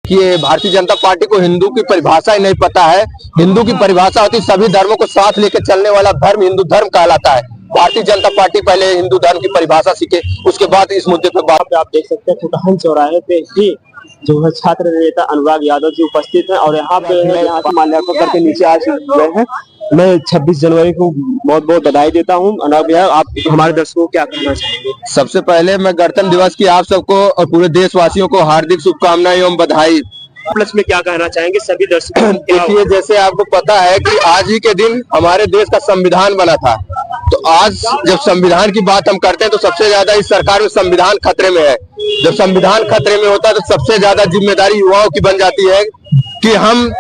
देखिए, भारतीय जनता पार्टी को हिंदू की परिभाषा ही नहीं पता है। हिंदू की परिभाषा होती सभी धर्मों को साथ लेकर चलने वाला धर्म हिंदू धर्म कहलाता है। भारतीय जनता पार्टी पहले हिंदू धर्म की परिभाषा सीखे, उसके बाद इस मुद्दे पर बात। आप देख सकते हैं खुटहन चौराहे पे ही जो है छात्र नेता अनुराग यादव जी उपस्थित हैं और यहाँ पे यहाँ से माल्यार्पण करके नीचे आ चुके हैं। मैं 26 जनवरी को बहुत बहुत बधाई देता हूँ। अनुराग भैया, आप हमारे दर्शकों को क्या कहना चाहेंगे? सबसे पहले मैं गणतंत्र दिवस की आप सबको और पूरे देशवासियों को हार्दिक शुभकामनाएं एवं बधाई। प्लस में क्या कहना चाहेंगे सभी दर्शकों को? देखिए, जैसे आपको पता है कि आज ही के दिन हमारे देश का संविधान बना था, तो आज जब संविधान की बात हम करते हैं तो सबसे ज्यादा इस सरकार में संविधान खतरे में है। जब संविधान खतरे में होता है तो सबसे ज्यादा जिम्मेदारी युवाओं की बन जाती है कि हम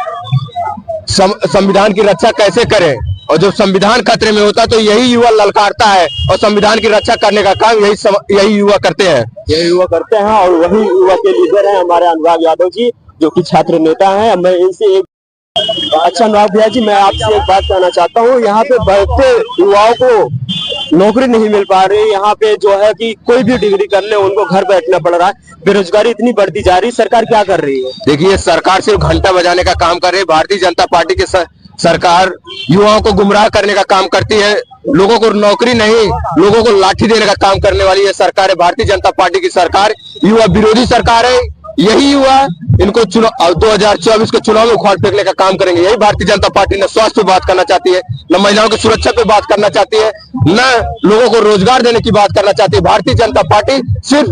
संविधान की रक्षा कैसे करें। और जब संविधान खतरे में होता है तो यही युवा ललकारता है और संविधान की रक्षा करने का काम यही युवा करते हैं। यही युवा करते हैं और वही युवा के लीडर हैं हमारे अनुराग यादव जी, जो कि छात्र नेता हैं। मैं इनसे एक अच्छा अनुराग भैया जी, मैं आपसे एक बात कहना चाहता हूँ। यहाँ पे बढ़ते युवाओं को नौकरी नहीं मिल पा रही। यहाँ पे जो है कि कोई भी डिग्री कर ले उनको घर बैठना पड़ रहा है। बेरोजगारी इतनी बढ़ती जा रही, सरकार क्या कर रही है? देखिए, सरकार सिर्फ घंटा बजाने का काम कर रही है। भारतीय जनता पार्टी की सरकार युवाओं को गुमराह करने का काम करती है। लोगों को नौकरी नहीं, लोगों को लाठी देने का काम करने वाली ये सरकार है। भारतीय जनता पार्टी की सरकार युवा विरोधी सरकार है। यही युवा इनको 2024 के चुनाव में उखाड़ फेंकने का काम करेंगे। यही भारतीय जनता पार्टी न स्वास्थ्य पे बात करना चाहती है, न महिलाओं की सुरक्षा पे बात करना चाहती है, न लोगों को रोजगार देने की बात करना चाहती है। भारतीय जनता पार्टी सिर्फ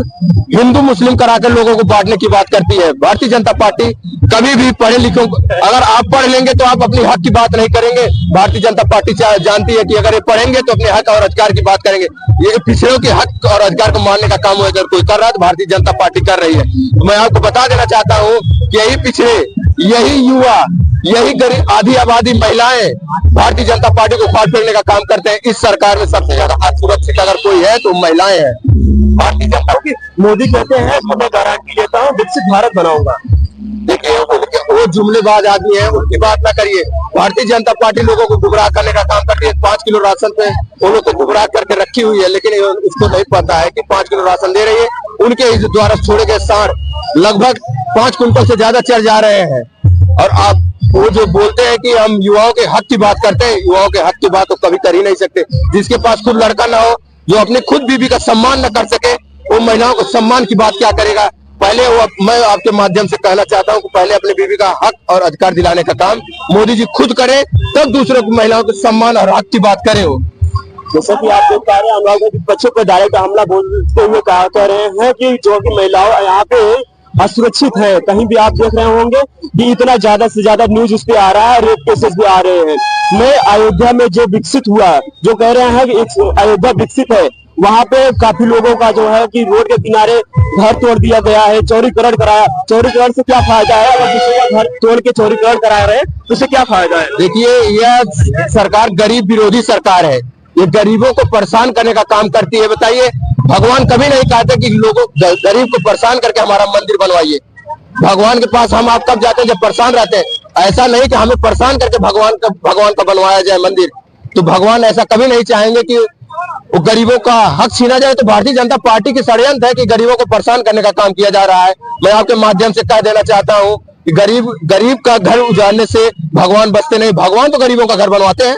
हिंदू मुस्लिम कराकर लोगों को बांटने की बात करती है। भारतीय जनता पार्टी कभी भी पढ़े लिखों, अगर आप पढ़ लेंगे तो आप अपनी हक की बात नहीं करेंगे। भारतीय जनता पार्टी जानती है कि अगर ये पढ़ेंगे तो अपने हक और अधिकार की बात करेंगे। ये पिछड़ों के हक और अधिकार को मानने का काम अगर कोई कर रहा है तो भारतीय जनता पार्टी कर रही है। तो मैं आपको बता देना चाहता हूँ कि यही पिछड़े, यही युवा, यही गरीब, आधी आबादी महिलाएं भारतीय जनता पार्टी को उखाड़ फेंकने का काम करते हैं। इस सरकार में सबसे ज्यादा असुरक्षित अगर कोई है तो महिलाएं हैं। भारतीय जनता पार्टी, मोदी कहते हैं मैं गारंटी लेता हूँ विकसित भारत बनाऊंगा। देखिए, वो जुमलेबाज आदमी है, उनकी बात ना करिए। भारतीय जनता पार्टी लोगों को गुमराह करने का काम करती है। 5 किलो राशन पे वो लोग को गुमराह करके रखी हुई है, लेकिन उसको नहीं पता है कि 5 किलो राशन दे रही है। उनके द्वारा छोड़े गए सांड लगभग 5 कुंटल से ज्यादा चढ़ जा रहे हैं। और आप वो जो बोलते हैं कि हम युवाओं के हक की बात करते हैं, युवाओं के हक की बात तो कभी कर ही नहीं सकते। जिसके पास खुद लड़का ना हो, जो अपने खुद बीवी का सम्मान न कर सके, वो महिलाओं को सम्मान की बात क्या करेगा? पहले मैं आपके माध्यम से कहना चाहता हूं कि पहले अपने बीवी का हक और अधिकार दिलाने का काम मोदी जी खुद करें, तब दूसरों को महिलाओं के सम्मान और हक की बात करें। वो जैसा कि आप लोग कह रहे हैं अनुराग जी, बच्चों पर डायरेक्ट हमला बोलते हुए कह रहे हैं कि जो कि महिलाओं यहाँ पे असुरक्षित है। कहीं भी आप देख रहे होंगे कि इतना ज्यादा से ज्यादा न्यूज उस पे आ रहा है, रेप केसेस भी आ रहे हैं। मैं अयोध्या में जो विकसित हुआ, जो कह रहे हैं कि अयोध्या विकसित है, वहाँ पे काफी लोगों का जो है कि रोड के किनारे घर तोड़ दिया गया है, चौड़ीकरण कराया। चौड़ीकरण से क्या फायदा है? अगर किसी का घर तोड़ के चौड़ीकरण करा रहे हैं तो उससे क्या फायदा है? देखिए, यह सरकार गरीब विरोधी सरकार है। ये गरीबों को परेशान करने का काम करती है। बताइए, भगवान कभी नहीं कहते कि लोगों गरीब को परेशान करके हमारा मंदिर बनवाइए। भगवान के पास हम आप कब जाते हैं? जब परेशान रहते हैं। ऐसा नहीं कि हमें परेशान करके भगवान का बनवाया जाए मंदिर। तो भगवान ऐसा कभी नहीं चाहेंगे कि वो गरीबों का हक छीना जाए। तो भारतीय जनता पार्टी की षड्यंत्र है कि गरीबों को परेशान करने का काम किया जा रहा है। मैं आपके माध्यम से कह देना चाहता हूँ कि गरीब का घर उजाड़ने से भगवान बचते नहीं, भगवान तो गरीबों का घर बनवाते हैं।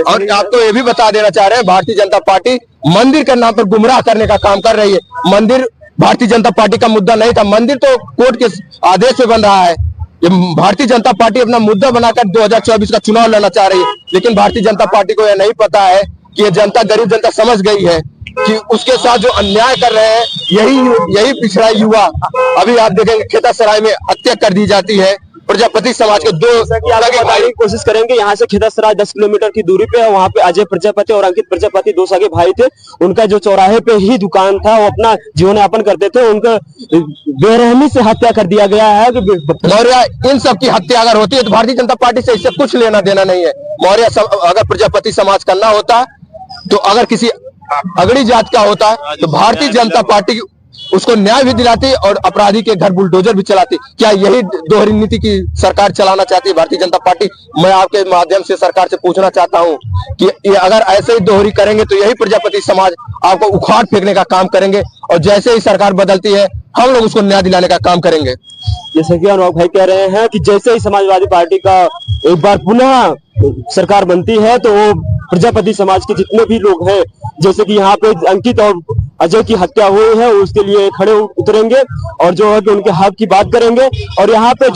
और आपको ये भी बता देना चाह रहे हैं, भारतीय जनता पार्टी मंदिर के नाम पर गुमराह करने का काम कर रही है। मंदिर भारतीय जनता पार्टी का मुद्दा नहीं था। मंदिर तो कोर्ट के आदेश पे बन रहा है। ये भारतीय जनता पार्टी अपना मुद्दा बनाकर 2024 का चुनाव लड़ना चाह रही है, लेकिन भारतीय जनता पार्टी को यह नहीं पता है कि ये जनता, गरीब जनता समझ गई है कि उसके साथ जो अन्याय कर रहे हैं यही पिछड़ा युवा। अभी आप देखेंगे खेतासराय में हत्या कर दी जाती है। प्रजापति समाज के दो की कोशिश करेंगे। यहाँ से खेतासराय 10 किलोमीटर की दूरी पे है। वहाँ पे अजय प्रजापति और अंकित प्रजापति 2 सगे भाई थे। उनका जो चौराहे पे ही दुकान था, वो अपना जीवन यापन करते थे। उनका बेरहमी से हत्या कर दिया गया है। मौर्य, इन सब की हत्या अगर होती है तो भारतीय जनता पार्टी से इससे कुछ लेना देना नहीं है। मौर्य अगर प्रजापति समाज करना होता, तो अगर किसी अगड़ी जात का होता तो भारतीय जनता पार्टी उसको न्याय भी दिलाती और अपराधी के घर बुलडोजर भी चलाती। क्या यही दोहरी नीति की सरकार चलाना चाहती है भारतीय जनता पार्टी? मैं आपके माध्यम से सरकार से पूछना चाहता हूं कि ये अगर ऐसे ही दोहरी करेंगे तो यही प्रजापति समाज आपको उखाड़ फेंकने का काम करेंगे। और जैसे ही सरकार बदलती है हम लोग उसको न्याय दिलाने का काम करेंगे। जैसे कि अनुराग भाई कह रहे हैं कि जैसे ही समाजवादी पार्टी का एक बार पुनः सरकार बनती है तो वो प्रजापति समाज के जितने भी लोग हैं, जैसे कि यहाँ पे अंकित और अजय की हत्या हुई है, उसके लिए खड़े उतरेंगे और जो है कि उनके हक की बात करेंगे। और यहाँ पे